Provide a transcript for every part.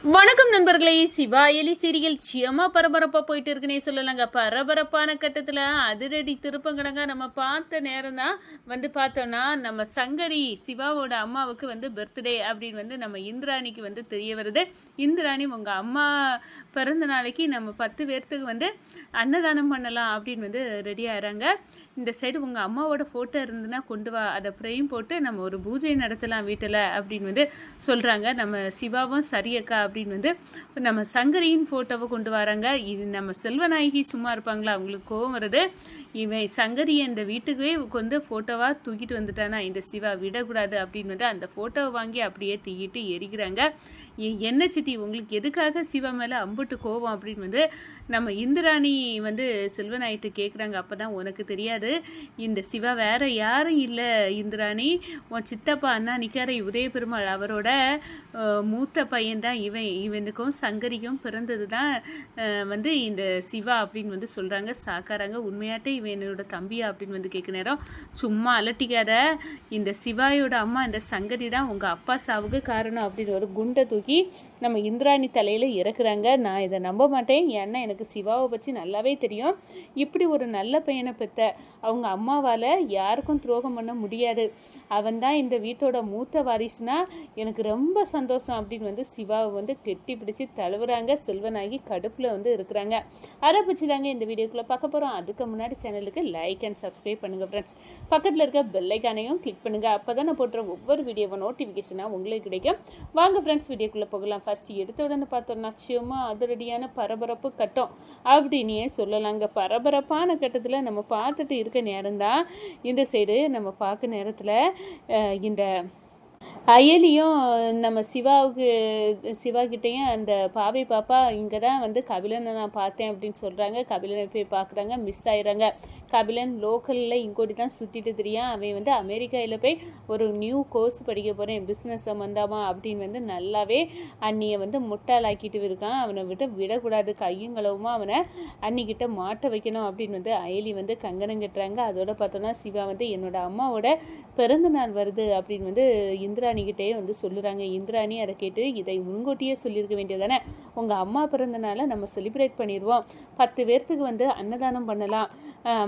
வணக்கம் நண்பர்களே. சிவா எலி சீரியல் சியமா பரபரப்பா போயிட்டு இருக்குன்னே சொல்லலாங்க. பரபரப்பான கட்டத்துல அதிரடி திருப்பங்கடங்க நம்ம பார்த்த நேரம் தான் பார்த்தோம்னா, நம்ம சங்கரி சிவாவோட அம்மாவுக்கு பர்த்டே அப்படின்னு நம்ம இந்திராணிக்கு தெரிய வருது. இந்திராணி உங்க அம்மா பிறந்த நாளைக்கு நம்ம 10 பேர்த்துக்கு அன்னதானம் பண்ணலாம் அப்படின்னு ரெடி ஆகிறாங்க. இந்த சைடு உங்கள் அம்மாவோட ஃபோட்டோ இருந்துன்னா கொண்டு வா, அதை ஃப்ரேம் போட்டு நம்ம ஒரு பூஜை நடத்தலாம் வீட்டில் அப்படின்னு சொல்கிறாங்க. நம்ம சிவாவும் சரியக்கா அப்படின்னு நம்ம சங்கரியின் ஃபோட்டோவை கொண்டு வராங்க. இது நம்ம செல்வநாயகி சும்மா இருப்பாங்களா, அவங்களுக்கு கோவம் வருது. இவன் சங்கரியை இந்த வீட்டுக்கே ஃபோட்டோவாக தூக்கிட்டு வந்துட்டானா இந்த சிவா விடக்கூடாது அப்படின்னு அந்த ஃபோட்டோவை வாங்கி அப்படியே தூக்கிட்டு எரிக்கிறாங்க. என்ன சித்தி உங்களுக்கு எதுக்காக சிவா மேலே அம்புட்டு கோவம் அப்படின்னு நம்ம இந்திராணி செல்வநாயிட்டு கேட்குறாங்க. அப்போ தான் உனக்கு தெரியாது, இந்த சிவா வேற யாரும் இல்லை இந்திராணி, உன் சித்தப்பா அண்ணா நிற்கார உதய பெருமாள் அவரோட மூத்த பையன்தான் இவனுக்கும் சங்கரிக்கும் பிறந்தது தான் இந்த சிவா அப்படின்னு சொல்கிறாங்க. சாக்காராங்க. உண்மையாட்டே இவன் என்னோட தம்பியா அப்படின்னு கேட்க நேரம், சும்மா அலட்டிக்காத, இந்த சிவாயோட அம்மா இந்த சங்கரி தான் உங்கள் அப்பா சாவுக்கு காரணம் அப்படின்னு ஒரு குண்டை தூக்கி நம்ம இந்திராணி தலையில் இறக்குறாங்க. நான் இதை நம்ப மாட்டேன், ஏன்னா எனக்கு சிவாவை பற்றி நல்லாவே தெரியும். இப்படி ஒரு நல்ல பையனை பெற்ற அவங்க அம்மாவால் யாருக்கும் துரோகம் பண்ண முடியாது. அவன் தான் இந்த வீட்டோட மூத்த வாரிசுனா எனக்கு ரொம்ப சந்தோஷம் அப்படின்னு சிவாவை கெட்டி பிடிச்சி தழுவுறாங்க. செல்வனாகி கடுப்பில் இருக்கிறாங்க. அதை பற்றி தாங்க இந்த வீடியோக்குள்ளே பார்க்க போகிறோம். அதுக்கு முன்னாடி சேனலுக்கு லைக் அண்ட் சப்ஸ்கிரைப் பண்ணுங்கள் ஃப்ரெண்ட்ஸ். பக்கத்தில் இருக்க பெல்லைக்கானையும் கிளிக் பண்ணுங்கள். அப்போ தான் நான் போடுற ஒவ்வொரு வீடியோவை நோட்டிஃபிகேஷனாக உங்களுக்கு கிடைக்கும். வாங்க ஃப்ரெண்ட்ஸ் வீடியோக்குள்ளே போகலாம். ஃபர்ஸ்ட் எடுத்த உடனே பார்த்தோம்னா சும்மா அதிரடியான பரபரப்பு கட்டம் அப்படின்னே சொல்லலாங்க. பரபரப்பான கட்டத்தில் நம்ம பார்த்துட்டு இருக்க நேரம்தான் இந்த சைடு நம்ம பார்க்க நேரத்தில் இந்த அயலியும் நம்ம சிவாகிட்டையும் அந்த பாவை பாப்பா இங்கே தான் கபிலனை நான் பார்த்தேன் அப்படின்னு சொல்கிறாங்க. கபிலனை போய் பார்க்குறாங்க, மிஸ் ஆயிடுறாங்க. கபிலன் லோக்கலில் இங்கோடி தான் சுற்றிட்டு தெரியும். அவன் அமெரிக்காவில் போய் ஒரு நியூ கோர்ஸ் படிக்க போகிறேன் பிஸ்னஸ் சம்மந்தமாக அப்படின்னு நல்லாவே அண்ணியை முட்டாளாக்கிட்டு இருக்கான். அவனை விடக்கூடாது, கையும் களவுமா அவனை அன்னிக்கிட்ட மாட்ட வைக்கணும் அப்படின்னு அயலி கங்கணம் கட்டுறாங்க. அதோட பார்த்தோன்னா சிவா என்னோட அம்மாவோட பிறந்த நாள் வருது அப்படின்னு இந்திராணிக்கிட்டே சொல்லுறாங்க. இந்திராணி அதை கேட்டு இதை முன்கூட்டியே சொல்லியிருக்க வேண்டியதானே, உங்கள் அம்மா பிறந்தனால நம்ம செலிப்ரேட் பண்ணிடுவோம், 10 பேர்த்துக்கு அன்னதானம் பண்ணலாம்,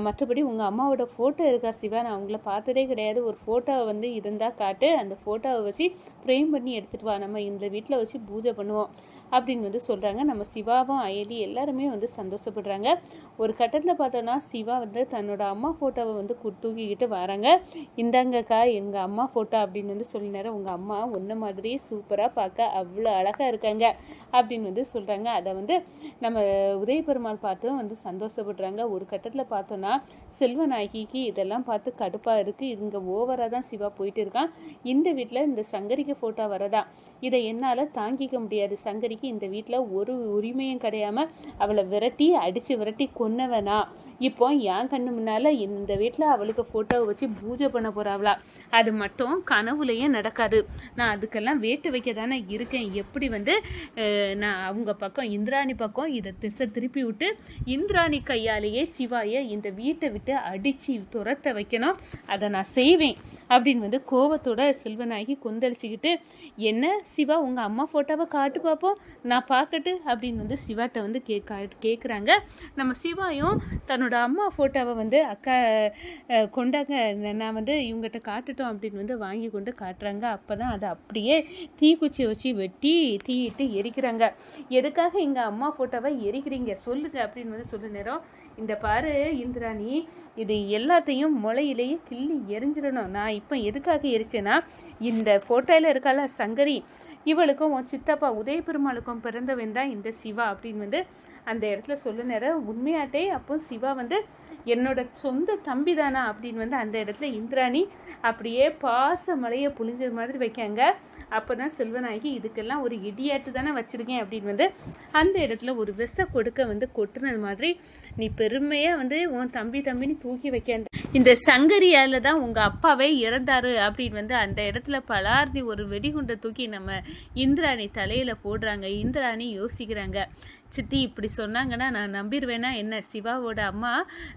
மற்றபடி உங்கள் அம்மாவோட ஃபோட்டோ இருக்கா சிவா, நான் அவங்கள பார்த்ததே கிடையாது, ஒரு ஃபோட்டோவை இருந்தால் காட்டு, அந்த ஃபோட்டோவை வச்சு ஃப்ரேம் பண்ணி எடுத்துகிட்டு வா, நம்ம இந்த வீட்டில் வச்சு பூஜை பண்ணுவோம் அப்படின்னு சொல்கிறாங்க. நம்ம சிவாவும் அயலி எல்லாருமே சந்தோஷப்படுறாங்க. ஒரு கட்டத்தில் பார்த்தோன்னா சிவா தன்னோட அம்மா ஃபோட்டோவை தூக்கிக்கிட்டு வராங்க. இந்தாங்கக்கா எங்கள் அம்மா ஃபோட்டோ அப்படின்னு சொல்ல நேரம், உங்கள் அம்மா ஒன்றை மாதிரியே சூப்பராக பார்க்க அவ்வளோ அழகாக இருக்காங்க அப்படின்னு சொல்கிறாங்க. அதை நம்ம உதய பெருமாள் பார்த்து சந்தோஷப்படுறாங்க. ஒரு கட்டத்தில் பார்த்தோன்னா செல்வநாயகிக்கு இதெல்லாம் பார்த்து கடுப்பாக இருக்குது. இங்கே ஓவராக தான் சிவா போயிட்டு இருக்கான். இந்த வீட்டில் இந்த சங்கரிக்கு ஃபோட்டோ வரதா, இதை என்னால் தாங்கிக்க முடியாது. சங்கரிக்கு இந்த வீட்டில் ஒரு உரிமையும் கிடையாமல் அவளை அடித்து விரட்டி கொன்னவனா, இப்போ என் கண்ணு முன்னால் இந்த வீட்டில் அவளுக்கு ஃபோட்டோவை வச்சு பூஜை பண்ண போகிறாவளா, அது மட்டும் கனவுலையே நடக்காது. நான் அதுக்கெல்லாம் வேட்டு வைக்க தானே இருக்கேன். எப்படி நான் அவங்க பக்கம் இந்திராணி பக்கம் இதை திசை திருப்பி விட்டு இந்திராணி கையாலேயே சிவாயை இந்த வீட்டை விட்டு அடித்து துரத்த வைக்கணும், அதை நான் செய்வேன் அப்படின்னு கோவத்தோட செல்வனாகி கொந்தளிச்சுக்கிட்டு, என்ன சிவா உங்கள் அம்மா ஃபோட்டோவை காட்டு பார்ப்போம், நான் பார்க்கட்டு அப்படின்னு சிவாட்ட கேட்குறாங்க. நம்ம சிவாயும் தன்னோட அம்மா ஃபோட்டோவை அக்கா கொண்டாங்க, நான் இவங்ககிட்ட காட்டுட்டோம் அப்படின்னு வாங்கி கொண்டு காட்டுறாங்க. அப்போ தான் அதை அப்படியே தீக்குச்சி வச்சு வெட்டி தீயிட்டு எரிக்கிறாங்க. எதுக்காக எங்கள் அம்மா ஃபோட்டோவை எரிக்கிறீங்க சொல்லுங்க அப்படின்னு சொல்ல நேரம், இந்த பாரு இந்திராணி, இது எல்லாத்தையும் முளையிலேயே கிள்ளி எரிஞ்சிடணும். நான் இப்போ எதுக்காக எரிச்சேன்னா, இந்த ஃபோட்டோவில் இருக்கால சங்கரி, இவளுக்கும் உன் சித்தப்பா உதய பெருமாளுக்கும் பிறந்தவன் தான் இந்த சிவா அப்படின்னு அந்த இடத்துல சொல்ல நேரம், உண்மையாட்டே அப்போ சிவா என்னோட சொந்த தம்பி தானா அப்படின்னு அந்த இடத்துல இந்திராணி அப்படியே பாச மலையை புழிஞ்சது மாதிரி வைக்காங்க. அப்போ தான் செல்வநாயகி, இதுக்கெல்லாம் ஒரு இடியாட்டு தானே வச்சுருக்கேன் அப்படின்னு அந்த இடத்துல ஒரு விஷ கொடுக்க கொட்டுனது மாதிரி, நீ பெருமையாக உன் தம்பின்னு தூக்கி வைக்க, இந்த சங்கரியால் தான் உங்கள் அப்பாவே இறந்தாரு அப்படின்னு அந்த இடத்துல பலார்த்தி ஒரு வெடிகுண்டை தூக்கி நம்ம இந்திராணி தலையில் போடுறாங்க. இந்திராணி யோசிக்கிறாங்க, சித்தி இப்படி சொன்னாங்கன்னா நான் நம்பிடுவேன்னா என்ன, சிவாவோட அம்மா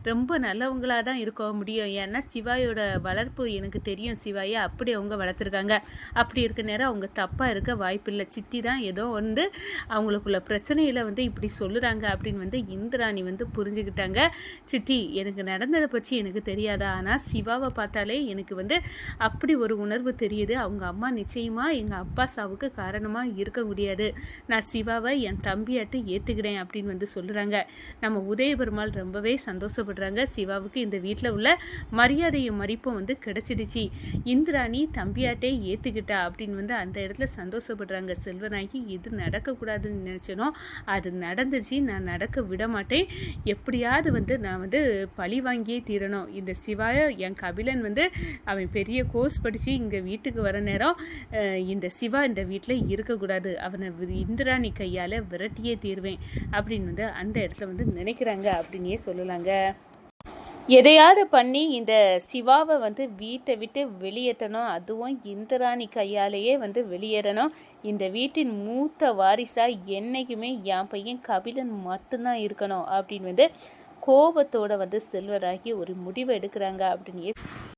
ரொம்ப நல்லவங்களாக தான் இருக்க முடியும், ஏன்னா சிவாயோட வளர்ப்பு எனக்கு தெரியும், சிவாயை அப்படி அவங்க வளர்த்துருக்காங்க, அப்படி இருக்க நேரம் அவங்க தப்பாக இருக்க வாய்ப்பில்லை. சித்தி தான் ஏதோ வந்து அவங்களுக்குள்ள பிரச்சனையில் வந்து இப்படி சொல்லுறாங்க அப்படின்னு வந்து இந்திராணி வந்து புரிஞ்சுக்கிட்டாங்க. சித்தி, எனக்கு நடந்ததை பற்றி எனக்கு தெரியாதா, ஆனால் சிவாவை பார்த்தாலே எனக்கு வந்து அப்படி ஒரு உணர்வு தெரியுது. அவங்க அம்மா நிச்சயமாக எங்கள் அப்பா சாவுக்கு காரணமாக இருக்க முடியாது. நான் சிவாவை என் தம்பியாட்டு ஏற்றுக்கிறேன் அப்படின்னு வந்து சொல்லுறாங்க. நம்ம உதயபெருமாள் ரொம்பவே சந்தோஷப்படுறாங்க. சிவாவுக்கு இந்த வீட்டில் உள்ள மரியாதையும் மதிப்பும் வந்து கிடைச்சிடுச்சு, இந்திராணி தம்பியாட்டே ஏற்றுக்கிட்டா அப்படின்னு வந்து அந்த இடத்துல சந்தோஷப்படுறாங்க. செல்வநாயகி, இது நடக்கக்கூடாதுன்னு நினச்சனோ அது நடந்துச்சு, நான் நடக்க விட மாட்டேன். எப்படியாவது வந்து நான் வந்து பழி வாங்கியே தீரணும். இந்த சிவாய என் கபிலன் வந்து அவன் பெரிய கோர்ஸ் படித்து இங்கே வீட்டுக்கு வர நேரம் இந்த சிவா இந்த வீட்டில் இருக்கக்கூடாது, அவனை இந்திராணி கையால் விரட்டியே தீர்வேன் அப்படின்னு வந்து அந்த இடத்துல வந்து நினைக்கிறாங்க அப்படின்னே சொல்லலாங்க. எதையாவது பண்ணி இந்த சிவாவை வந்து வீட்டை விட்டு வெளியேற்றணும், அதுவும் இந்திராணி கையாலேயே வந்து வெளியேறணும். இந்த வீட்டின் மூத்த வாரிசாக என்றைக்குமே என் பையன் கபிலன் மட்டும்தான் இருக்கணும் அப்படின்னு வந்து கோபத்தோடு வந்து செல்வராகி ஒரு முடிவை எடுக்கிறாங்க அப்படின்னு